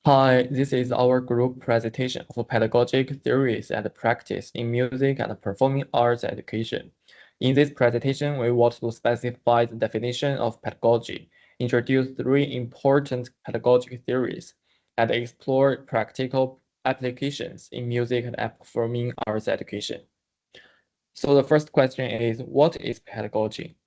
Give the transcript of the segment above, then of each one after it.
Hi, this is our group presentation of pedagogic theories and practice in music and performing arts education. In this presentation, we want to specify the definition of pedagogy, introduce three important pedagogic theories, and explore practical applications in music and performing arts education. So the first question is, what is pedagogy?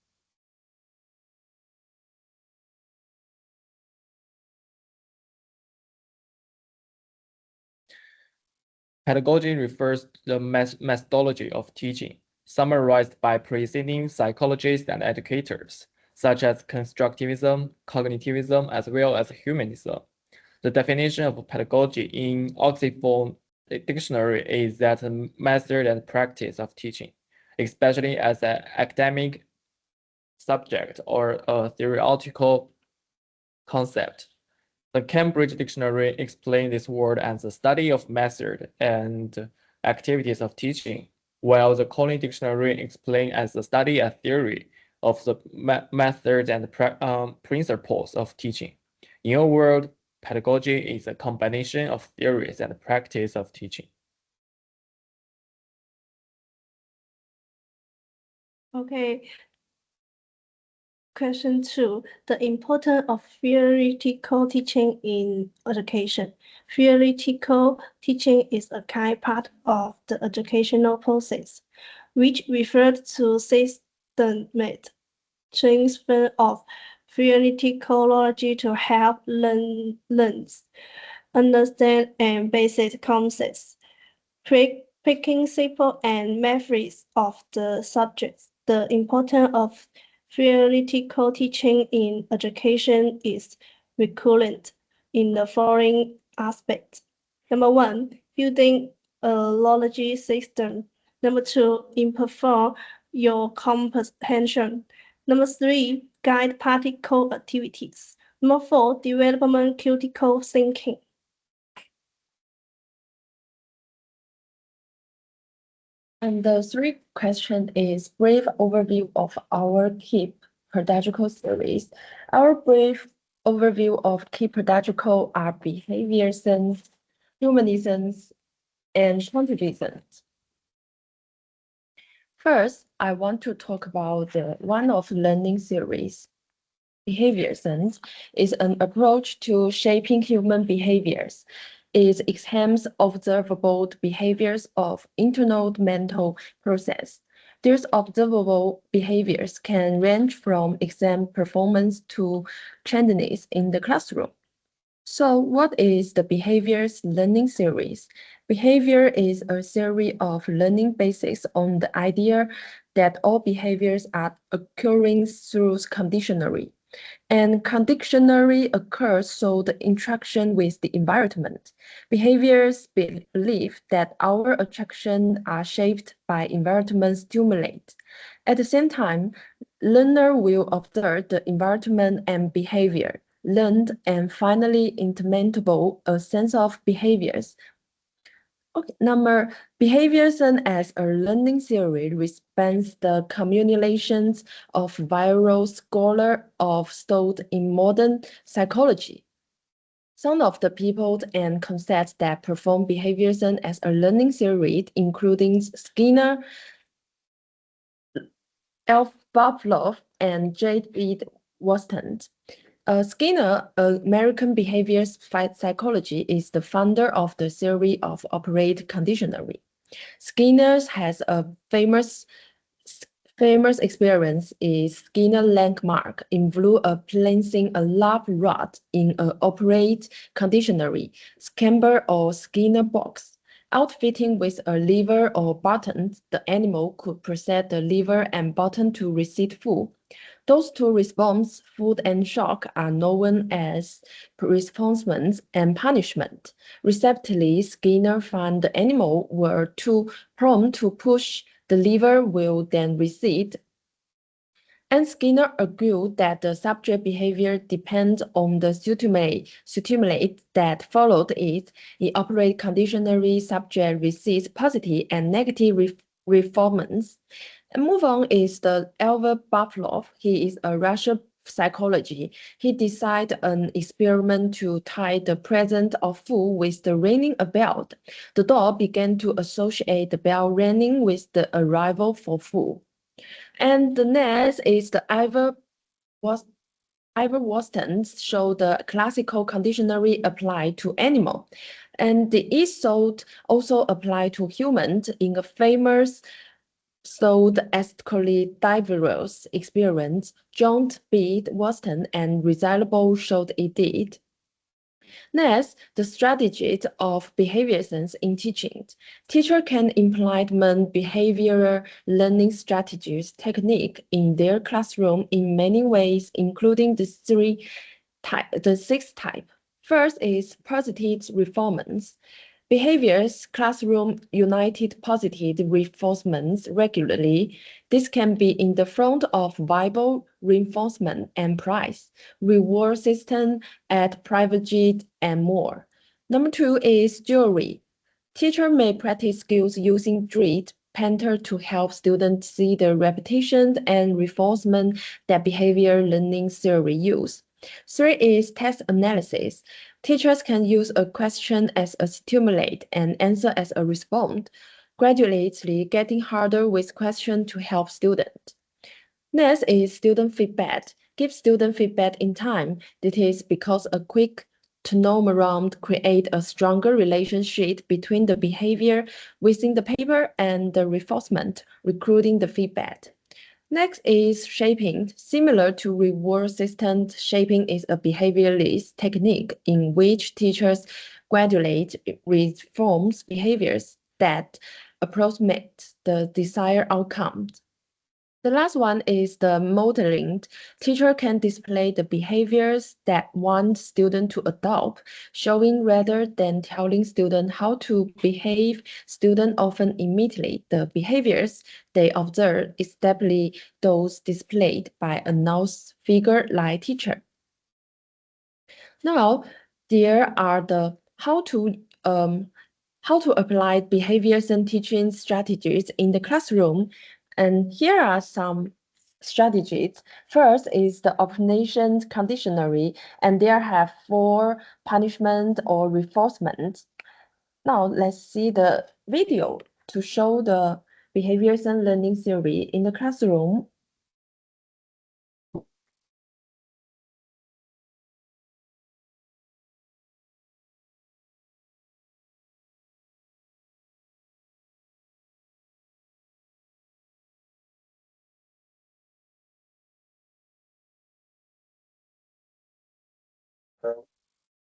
Pedagogy refers to the methodology of teaching, summarized by preceding psychologists and educators, such as constructivism, cognitivism, as well as humanism. The definition of pedagogy in Oxford Dictionary is that a method and practice of teaching, especially as an academic subject or a theoretical concept. The Cambridge Dictionary explains this word as the study of method and activities of teaching, while the Collins Dictionary explains as the study and theory of the methods and principles of teaching. In a word, pedagogy is a combination of theories and practice of teaching. Okay. Question 2, the importance of theoretical teaching in education. Theoretical teaching is a key part of the educational process, which refers to systematic transfer of theoretical knowledge to help learners understand and basic concepts, principles and methods of the subjects. The importance of theoretical teaching in education is recurrent in the following aspects. Number 1, building a knowledge system. Number 2, improve your comprehension. Number 3, guide practical activities. Number 4, development critical thinking. And the third question is brief overview of our key pedagogical theories. Our brief overview of key pedagogical are behavior science, humanism, and quantitative. First, I want to talk about the one of learning theories. Behavior science is an approach to shaping human behaviors. It examines observable behaviors of internal mental process. These observable behaviors can range from exam performance to trendiness in the classroom. So what is the behaviors learning series? Behavior is a theory of learning based on the idea that all behaviors are occurring through conditionally. And conditionally occurs through the interaction with the environment. Behaviors believe that our attraction are shaped by environment stimulate. At the same time, learner will observe the environment and behavior, learned and finally implementable a sense of behaviors. Okay, number behaviors as a learning theory responds the accumulations of viral scholar of thought in modern psychology. Some of the people and concepts that perform behaviors as a learning theory, including Skinner, Pavlov, and J.B. Watson. Skinner, American behavior psychology, is the founder of the theory of operant conditionally. Skinner has a famous experience is Skinner landmark involve placing a lab rod in an operant conditionally, scamper or Skinner box. Outfitting with a lever or button, the animal could press the lever and button to receive food. Those two responses, food and shock, are known as responses and punishment. Respectively, Skinner found the animal were too prone to push the lever will then recede. And Skinner argued that the subject behavior depends on the stimulate that followed it. In operant conditionally, subject receives positive and negative reformance. And move on is the Elva Pavlov. He is a Russian psychology, he decided an experiment to tie the presence of food with the ringing a bell. The dog began to associate the bell ringing with the arrival for food. And the next is the Iverworsten show the classical conditionary applied to animal. And the Isold also applied to humans in a famous sold ethically diverse experiment. John B. Watson and Reliable showed it did. Next, the strategies of behavior science in teaching. Teacher can implement behavioral learning strategies technique in their classroom in many ways, including the six type. First is positive reinforcement. Behaviors classroom united positive reinforcements regularly. This can be in the front of verbal reinforcement and prize, reward system at private and more. Number two is jewelry. Teacher may practice skills using grid painter to help students see the repetition and reinforcement that behavior learning theory use. Three is text analysis. Teachers can use a question as a stimulate and answer as a response, gradually getting harder with questions to help students. Next is student feedback. Give student feedback in time. That is because a quick turnaround create a stronger relationship between the behavior within the paper and the reinforcement, recruiting the feedback. Next is shaping. Similar to reward system, shaping is a behavioralist technique in which teachers graduate reforms behaviors that approximate the desired outcomes. The last one is the modeling. Teacher can display the behaviors that want student to adopt, showing rather than telling student how to behave. Student often imitate the behaviors they observe, especially those displayed by a announced figure like teacher. Now, there are the how to apply behaviors and teaching strategies in the classroom. And here are some strategies. First is the opposition conditionary, and there have 4 punishment or reinforcement. Now let's see the video to show the behaviors and learning theory in the classroom.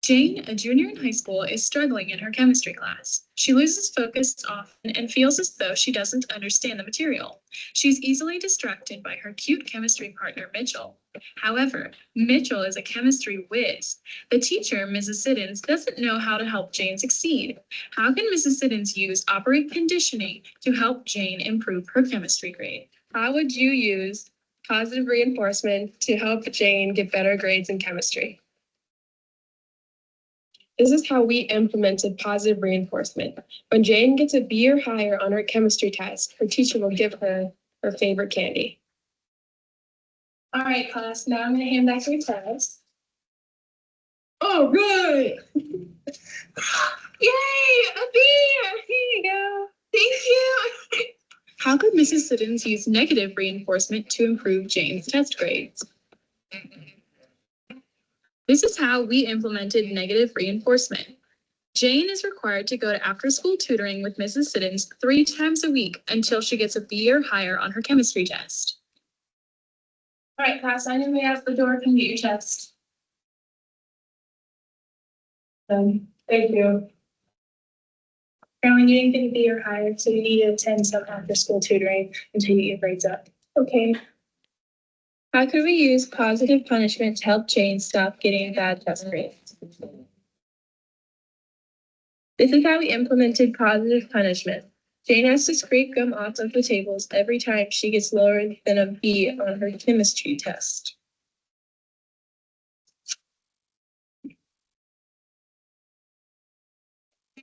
Jane, a junior in high school, is struggling in her chemistry class. She loses focus often and feels as though she doesn't understand the material. She's easily distracted by her cute chemistry partner, Mitchell. However, Mitchell is a chemistry whiz. The teacher, Mrs. Siddons, doesn't know how to help Jane succeed. How can Mrs. Siddons use operant conditioning to help Jane improve her chemistry grade? How would you use positive reinforcement to help Jane get better grades in chemistry? This is how we implemented positive reinforcement. When Jane gets a B or higher on her chemistry test, her teacher will give her her favorite candy. All right, class, now I'm going to hand back your test. Oh, good. Yay, a B. Here you go. Thank you. How could Mrs. Siddons use negative reinforcement to improve Jane's test grades? This is how we implemented negative reinforcement. Jane is required to go to after-school tutoring with Mrs. Siddons 3 times a week until she gets a B or higher on her chemistry test. All right, class, on your way out the door, come get your test. Thank you. Caroline, you didn't get a B or higher, so you need to attend some after-school tutoring until you get your grades up. Okay. How could we use positive punishment to help Jane stop getting bad test grades? This is how we implemented positive punishment. Jane has to scrape gum off of the tables every time she gets lower than a B on her chemistry test.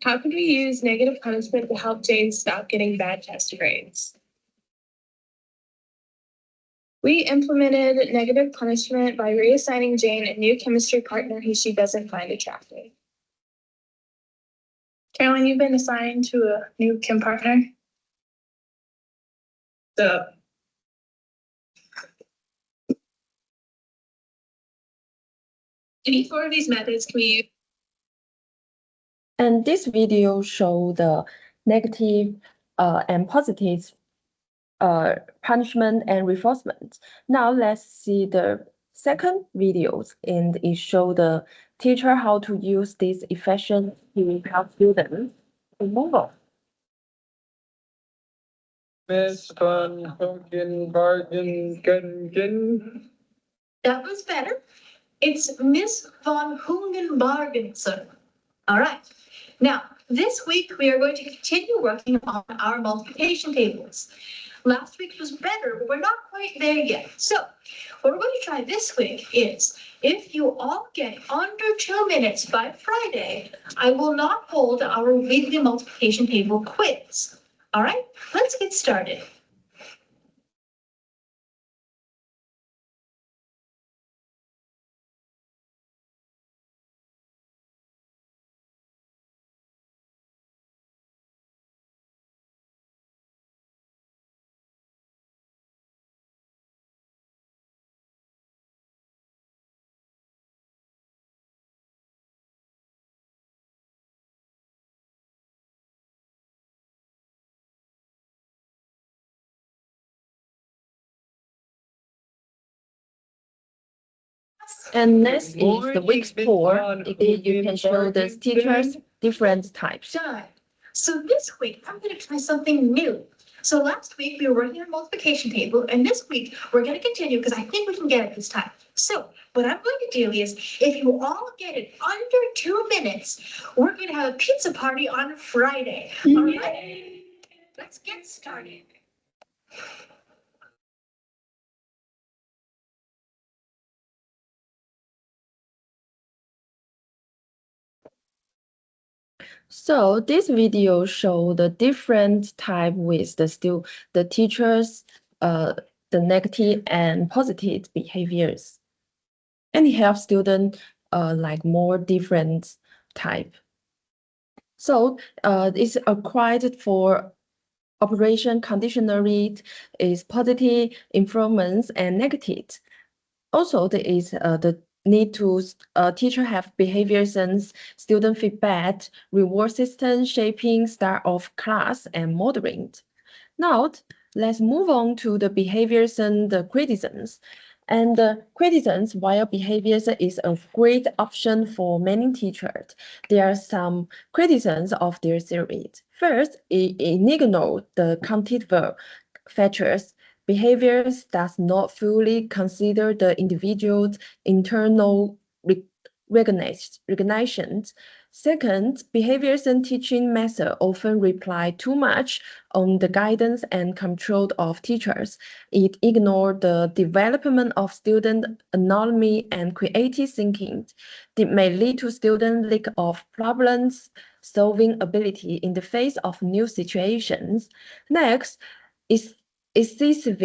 How could we use negative punishment to help Jane stop getting bad test grades? We implemented negative punishment by reassigning Jane a new chemistry partner who she doesn't find attractive. Caroline, you've been assigned to a new chem partner. Any four of these methods can be used. And this video show the negative and positive punishment and reinforcement. Now let's see the second videos, and it show the teacher how to use this efficient to help students to move on. Miss Van Hogenbargen. That was better. It's Miss von Hungenbargen, sir. All right. Now, this week we are going to continue working on our multiplication tables. Last week was better, but we're not quite there yet. So, what we're going to try this week is, if you all get under 2 minutes by Friday, I will not hold our weekly multiplication table quiz. All right, let's get started. And next is the week 4. You can show the teachers different types. Done. So this week, I'm going to try something new. So last week, we were working on multiplication table, and this week, we're going to continue because I think we can get it this time. So what I'm going to do is, if you all get it under 2 minutes, we're going to have a pizza party on Friday. All right? Let's get started. So this video show the different type with the teachers, the negative and positive behaviors, and it helps students like more different type. So it's acquired for operation conditional read is positive improvements and negative. Also, there is the need to teacher have behavior sense, student feedback, reward system, shaping style of class, and modeling. Now, let's move on to the behaviors and the criticisms. And the criticisms, while behaviors is a great option for many teachers, there are some criticisms of their series. First, it ignores the contextual features. Behaviors does not fully consider the individual's internal recognitions. Second, behaviors and teaching methods often rely too much on the guidance and control of teachers. It ignores the development of student autonomy and creative thinking. It may lead to student lack of problems solving ability in the face of new situations. Next, excessive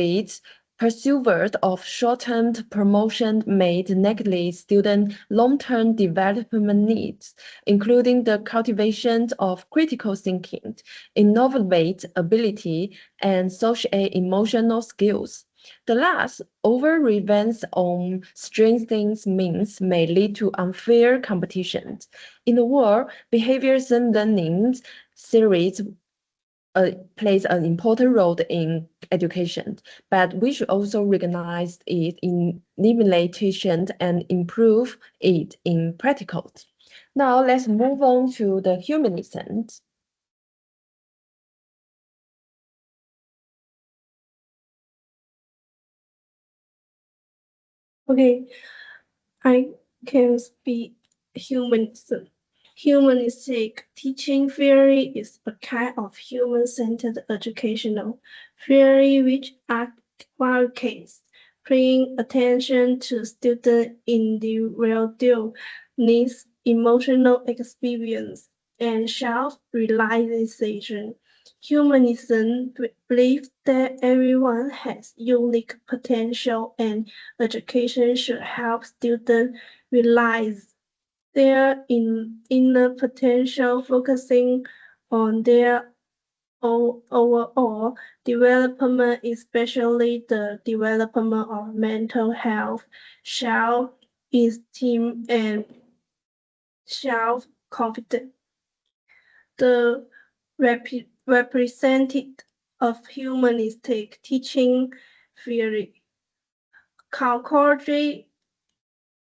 pursuit of short-term promotion may neglect student long-term development needs, including the cultivation of critical thinking, innovative ability, and social and emotional skills. The last, over-reliance on strengthening means may lead to unfair competition. In the world, behaviors and learning series plays an important role in education, but we should also recognize it in limitation and improve it in practical. Now let's move on to the humanism. Okay, I can speak humanism. Humanistic teaching theory is a kind of human-centered educational theory which advocates paying attention to student individual needs, emotional experience, and self-realization. Humanism believes that everyone has unique potential and education should help students realize their inner potential, focusing on their overall development, especially the development of mental health, self-esteem, and self-confidence. The representative of humanistic teaching theory, Psychology,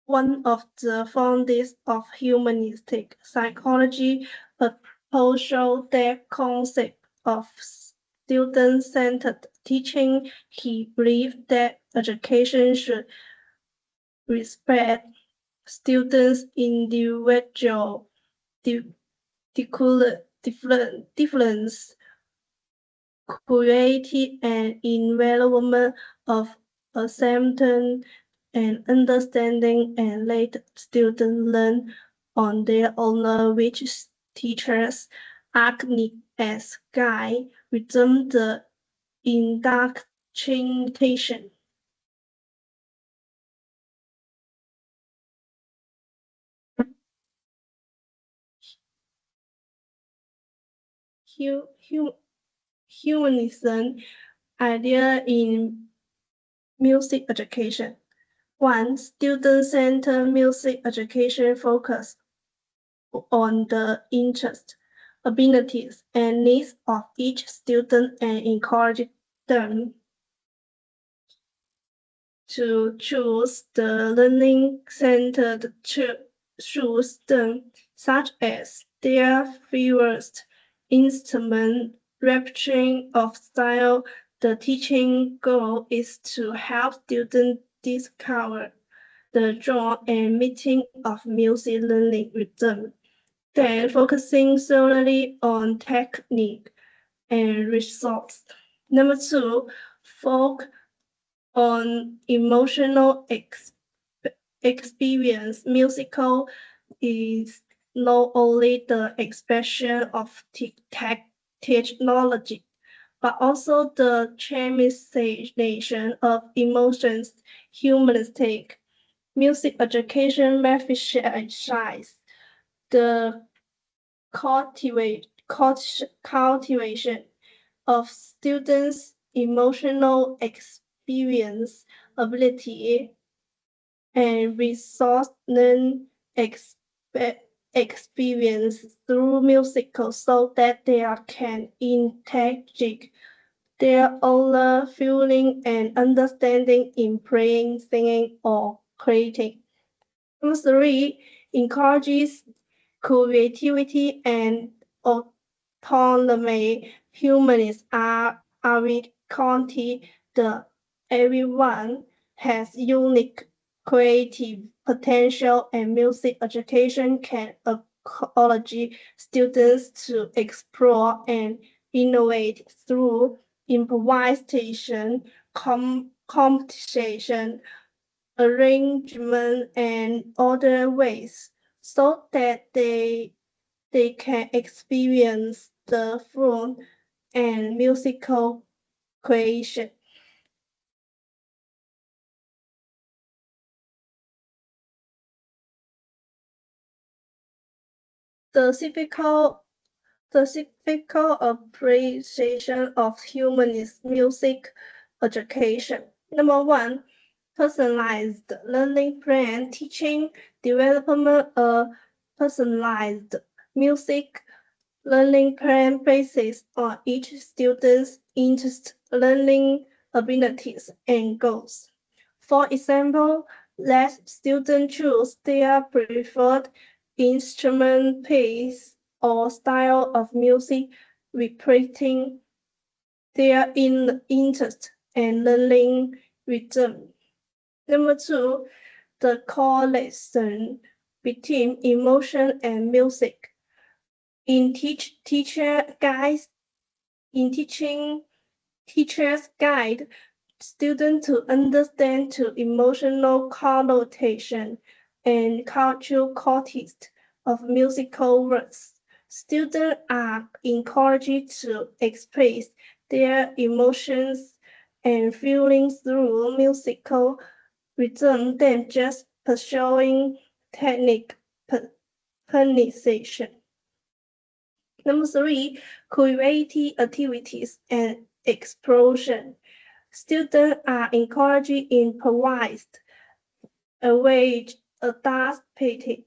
one of the founders of humanistic psychology, proposed the concept of student-centered teaching. He believed that education should respect students' individual difference, create an environment of acceptance and understanding, and let students learn on their own, which teachers act as guide within the indoctrination. Humanism idea in music education. 1. Student-centered music education focus on the interests, abilities, and needs of each student and encourage them to choose the learning-centered choose them, such as their favorite instrument, repertoire of style. The teaching goal is to help students discover the joy and meaning of music learning rhythm, then focusing solely on technique and results. Number 2, focus on emotional experience. Musical is not only the expression of technology, but also the transmission of emotions. Humanistic music education emphasizes the cultivation of students' emotional experience, ability, and resource learn experience through musical so that they can integrate their own feeling and understanding in playing, singing, or creating. Number 3, encourages creativity and autonomy. Humanists are content that everyone has unique creative potential, and music education can encourage students to explore and innovate through improvisation, competition, arrangement, and other ways, so that they can experience the fun and musical creation. The typical appreciation of humanist music education. Number 1, personalized learning plan, teaching development a personalized music learning plan basis on each student's interest, learning abilities, and goals. For example, let students choose their preferred instrument piece or style of music, reflecting their interest and learning rhythm. Number 2, the correlation between emotion and music. In teacher guides, in teaching teachers guide students to understand to emotional connotation and cultural context of musical works, Students are encouraged to express their emotions and feelings through musical rhythm than just pursuing technique pronunciation. Number 3, creative activities and explosion. Students are encouraged to provide a way adapted,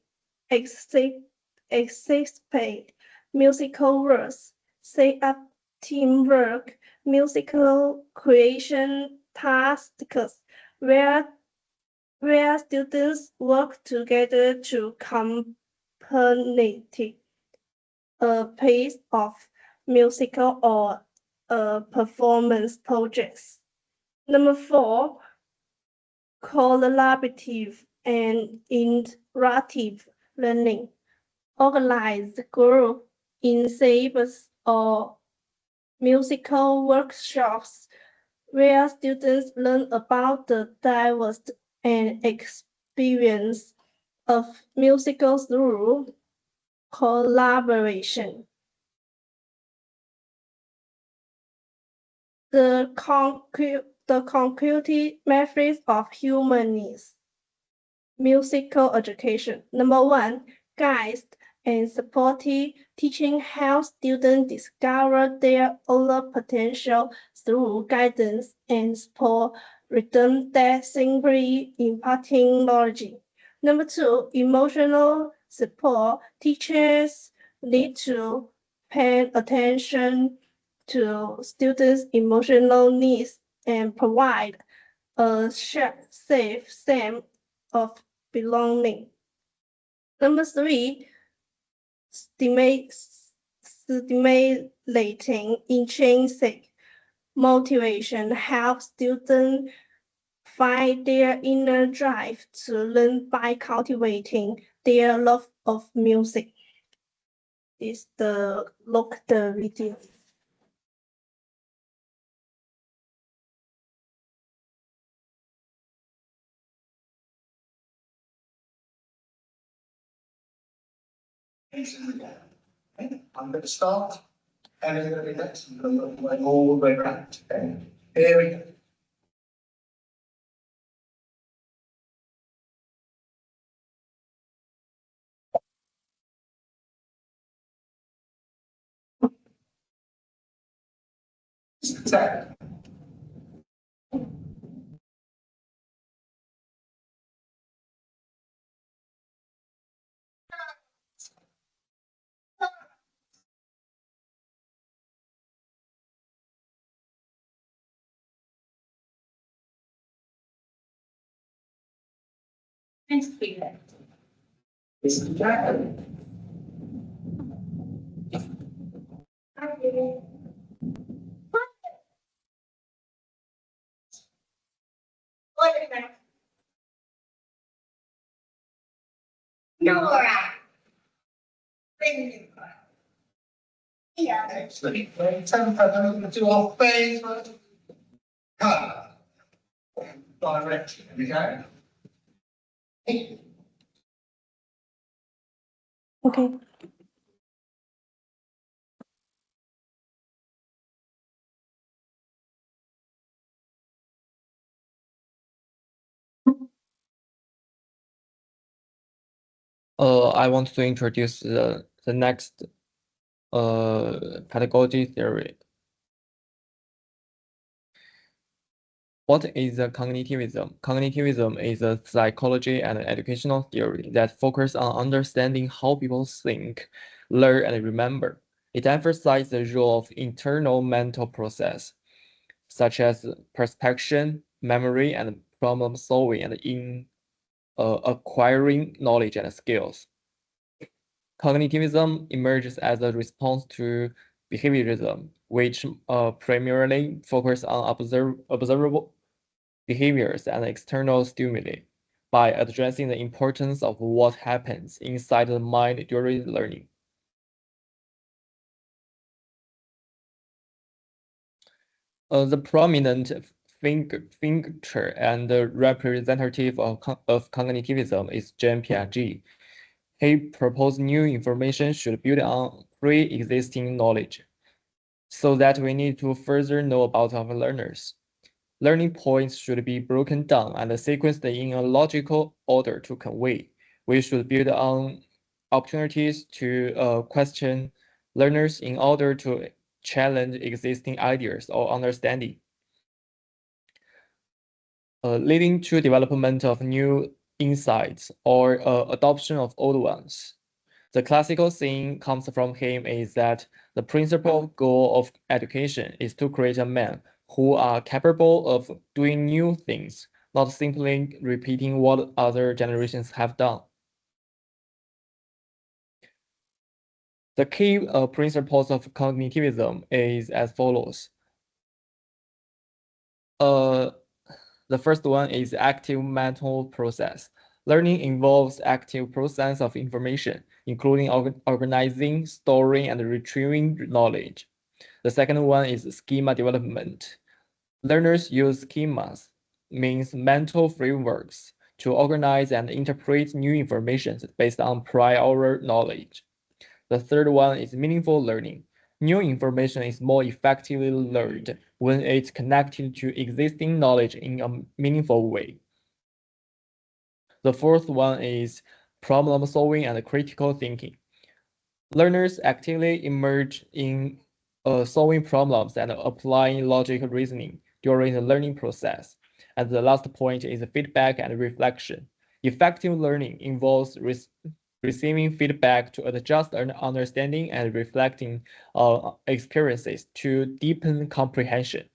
anticipate musical works, set up teamwork, musical creation tasks, where students work together to complete a piece of musical or a performance projects. Number 4, collaborative and interactive learning. Organized group ensembles or musical workshops where students learn about the diverse and experience of musical through collaboration. The concrete methods of humanist musical education. Number 1, guides and supportive teaching helps students discover their own potential through guidance and support rhythm that simply imparting knowledge. Number 2, emotional support. Teachers need to pay attention to students' emotional needs and provide a safe sense of belonging. Number 3, stimulating intrinsic motivation helps students find their inner drive to learn by cultivating their love of music. Is the video. Okay, I'm going to start, and it's going to be next, and I'm going to go all the way around. Okay, here we go. Ten. Thanks, Peter. This is Jack. Nora. Excellent. Tempo, we're going to do our favourite colour. Direction, here we go. Okay. I want to introduce the next pedagogy theory. What is cognitivism? Cognitivism is a psychology and educational theory that focuses on understanding how people think, learn, and remember. It emphasizes the role of internal mental process, such as perception, memory, and problem solving, and in acquiring knowledge and skills. Cognitivism emerges as a response to behaviorism, which primarily focuses on observable behaviors and external stimuli by addressing the importance of what happens inside the mind during learning. The prominent thinker and representative of cognitivism is Jean Piaget. He proposed new information should build on pre-existing knowledge, so that we need to further know about our learners. Learning points should be broken down and sequenced in a logical order to convey. We should build on opportunities to question learners in order to challenge existing ideas or understanding, leading to development of new insights or adoption of old ones. The classical saying comes from him is that the principal goal of education is to create a man who are capable of doing new things, not simply repeating what other generations have done. The key principles of cognitivism is as follows. The first one is active mental process. Learning involves active process of information, including organizing, storing, and retrieving knowledge. The second one is schema development. Learners use schemas, means mental frameworks, to organize and interpret new information based on prior knowledge. The third one is meaningful learning. New information is more effectively learned when it's connected to existing knowledge in a meaningful way. The fourth one is problem solving and critical thinking. Learners actively emerge in solving problems and applying logical reasoning during the learning process. And the last point is feedback and reflection. Effective learning involves receiving feedback to adjust an understanding and reflecting experiences to deepen comprehension.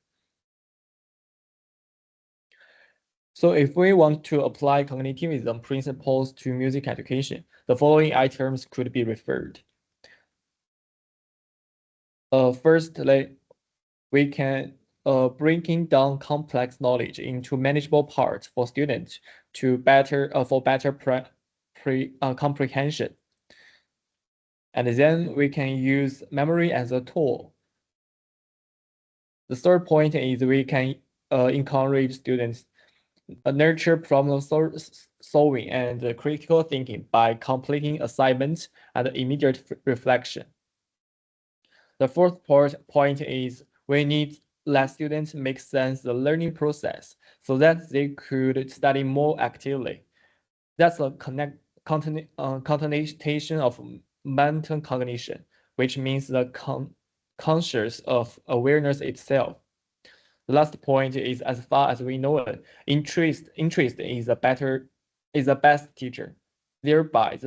So if we want to apply cognitivism principles to music education, the following items could be referred. Firstly, we can breaking down complex knowledge into manageable parts for students to better comprehension. And then we can use memory as a tool. The third point is we can encourage students nurture problem solving and critical thinking by completing assignments and immediate reflection. The fourth point is we need let students make sense the learning process so that they could study more actively. That's a continuation of mental cognition, which means the conscious of awareness itself. The last point is, as far as we know it, interest is the best teacher. Thereby,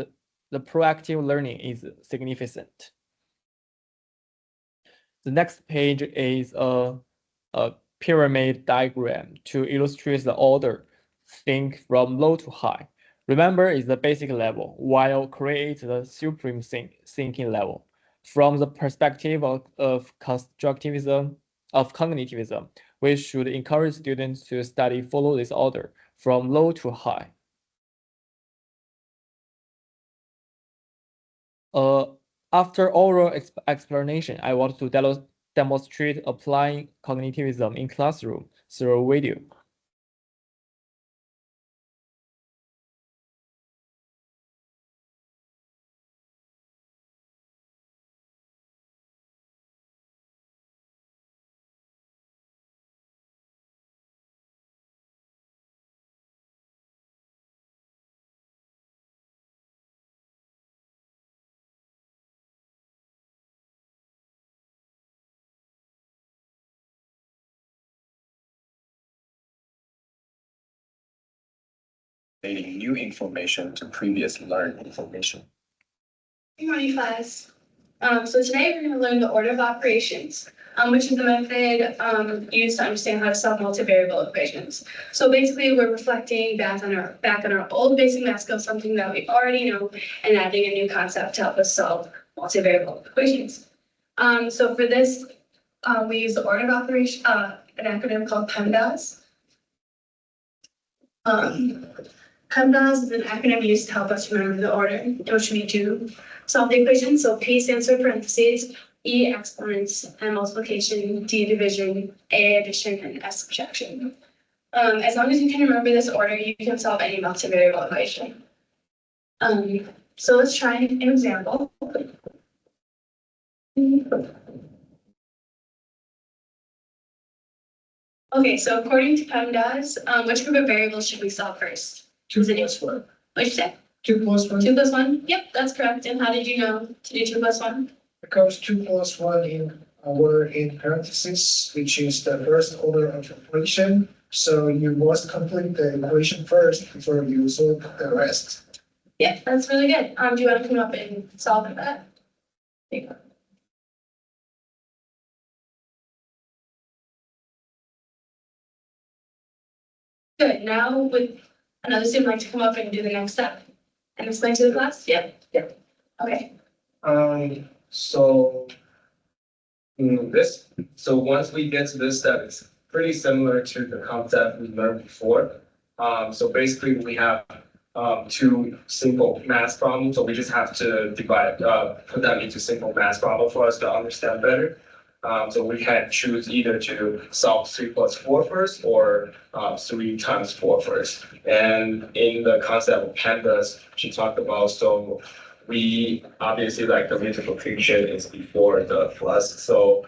the proactive learning is significant. The next page is a pyramid diagram to illustrate the order. Think from low to high. Remember is the basic level, while create the supreme thinking level. From the perspective of constructivism, of cognitivism, we should encourage students to follow this order from low to high. After oral explanation, I want to demonstrate applying cognitivism in classroom through a video. Relating new information to previous learned information. Good morning, class. So today we're going to learn the order of operations, which is the method used to understand how to solve multivariable equations. So basically, we're reflecting back on our old basic math skills, something that we already know, and adding a new concept to help us solve multivariable equations. So for this, we use the order of operation, an acronym called PEMDAS. PEMDAS is an acronym used to help us remember the order in which we do solve the equation. So P stands for parentheses, E exponents, M multiplication, D division, A addition, and S subtraction. As long as you can remember this order, you can solve any multivariable equation. So let's try an example. Okay, so according to PEMDAS, which group of variables should we solve first? 2+1. What'd you say? 2+1. 2+1? Yep, that's correct. And how did you know to do 2+1? Because 2+1 were in parentheses, which is the first order of operation. So you must complete the equation first before you solve the rest. Yep, that's really good. Do you want to come up and solve that? There you go. Good. Now would another student like to come up and do the next step and explain to the class? Yep. Yep. Okay. So once we get to this step, it's pretty similar to the concept we learned before. So basically we have two simple math problems, so we just have to put them into simple math problem for us to understand better. So we can choose either to solve 3 + 4 first or 3 × 4 first. And in the concept of pandas, she talked about, so we obviously like the multiplication is before the plus. So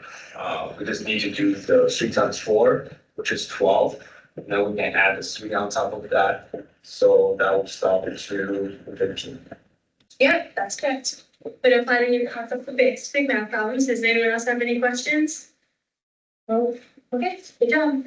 we just need to do the 3 × 4, which is 12. And then we can add the 3 on top of that. So that will solve it to 15. Yep, that's correct. But applying your concept for basic math problems, does anyone else have any questions? Oh, okay, good job.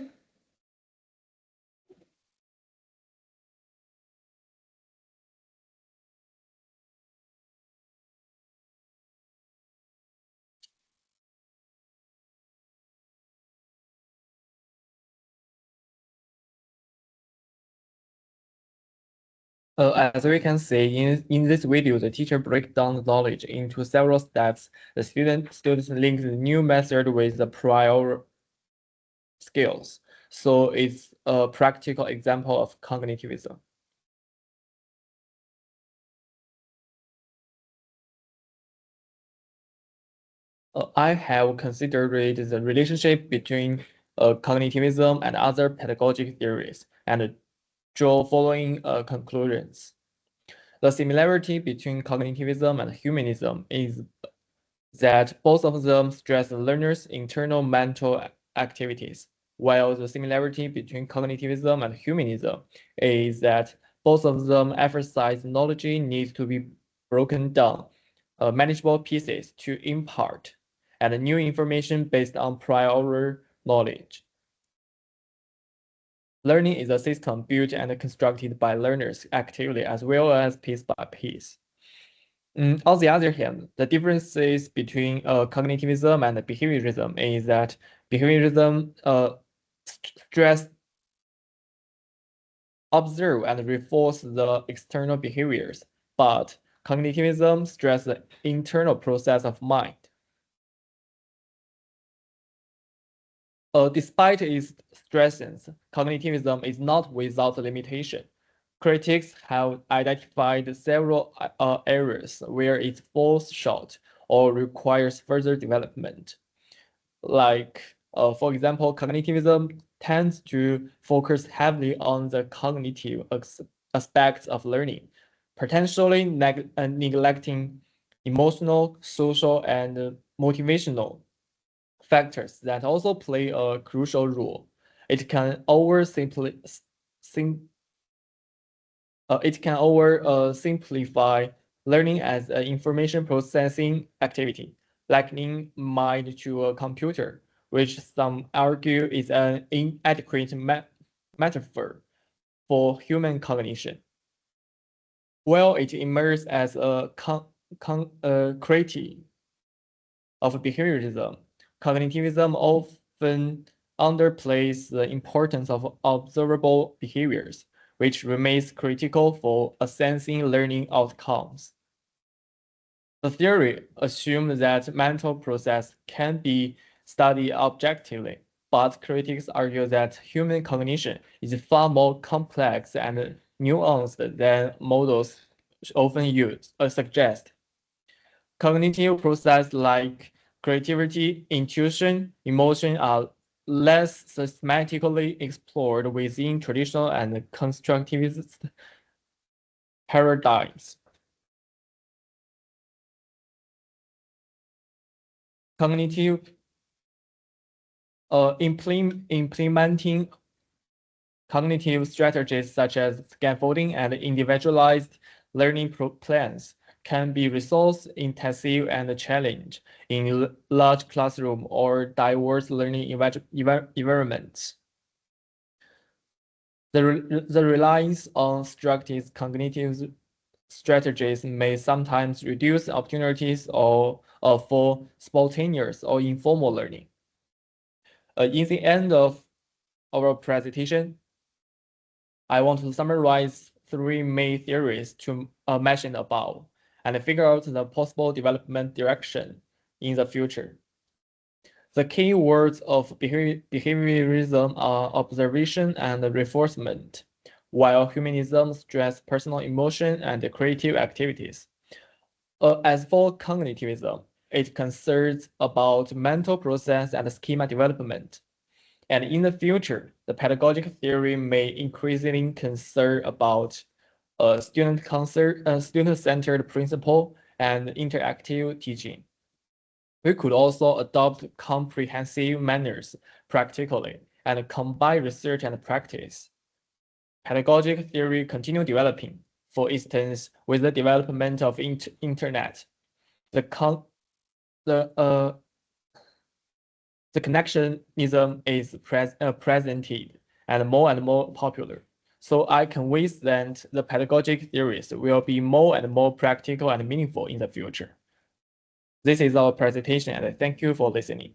As we can see in this video, the teacher breaks down the knowledge into several steps. The students link the new method with the prior skills. So it's a practical example of cognitivism. I have considered the relationship between cognitivism and other pedagogic theories and draw following conclusions. The similarity between cognitivism and humanism is that both of them stress the learner's internal mental activities, while the similarity between cognitivism and humanism is that both of them emphasize knowledge needs to be broken down, manageable pieces to impart, and new information based on prior knowledge. Learning is a system built and constructed by learners actively as well as piece by piece. On the other hand, the differences between cognitivism and behaviorism is that behaviorism stress observe and reinforce the external behaviors, but cognitivism stress the internal process of mind. Despite its stresses, cognitivism is not without limitation. Critics have identified several areas where it falls short or requires further development. Like, for example, cognitivism tends to focus heavily on the cognitive aspects of learning, potentially neglecting emotional, social, and motivational factors that also play a crucial role. It can simplify learning as an information processing activity, likening mind to a computer, which some argue is an inadequate metaphor for human cognition. While it emerges as a critique of behaviorism, cognitivism often underplays the importance of observable behaviors, which remains critical for assessing learning outcomes. The theory assumes that mental process can be studied objectively, but critics argue that human cognition is far more complex and nuanced than models often suggest. Cognitive processes like creativity, intuition, emotion are less systematically explored within traditional and constructivist paradigms. cognitive implementing cognitive strategies such as scaffolding and individualized learning plans can be resource-intensive and challenging in large classroom or diverse learning environments. The reliance on structured cognitive strategies may sometimes reduce opportunities for spontaneous or informal learning. In the end of our presentation, I want to summarize 3 main theories to mention above and figure out the possible development direction in the future. The key words of behaviorism are observation and reinforcement, while humanism stresses personal emotion and creative activities. As for cognitivism, it concerns about mental process and schema development. And in the future, the pedagogic theory may increasingly concern about student-centered principle and interactive teaching. We could also adopt comprehensive manners practically and combine research and practice. Pedagogic theory continue developing. For instance, with the development of internet, the connectionism is presented and more popular. So I convince that the pedagogic theories will be more and more practical and meaningful in the future. This is our presentation, and thank you for listening.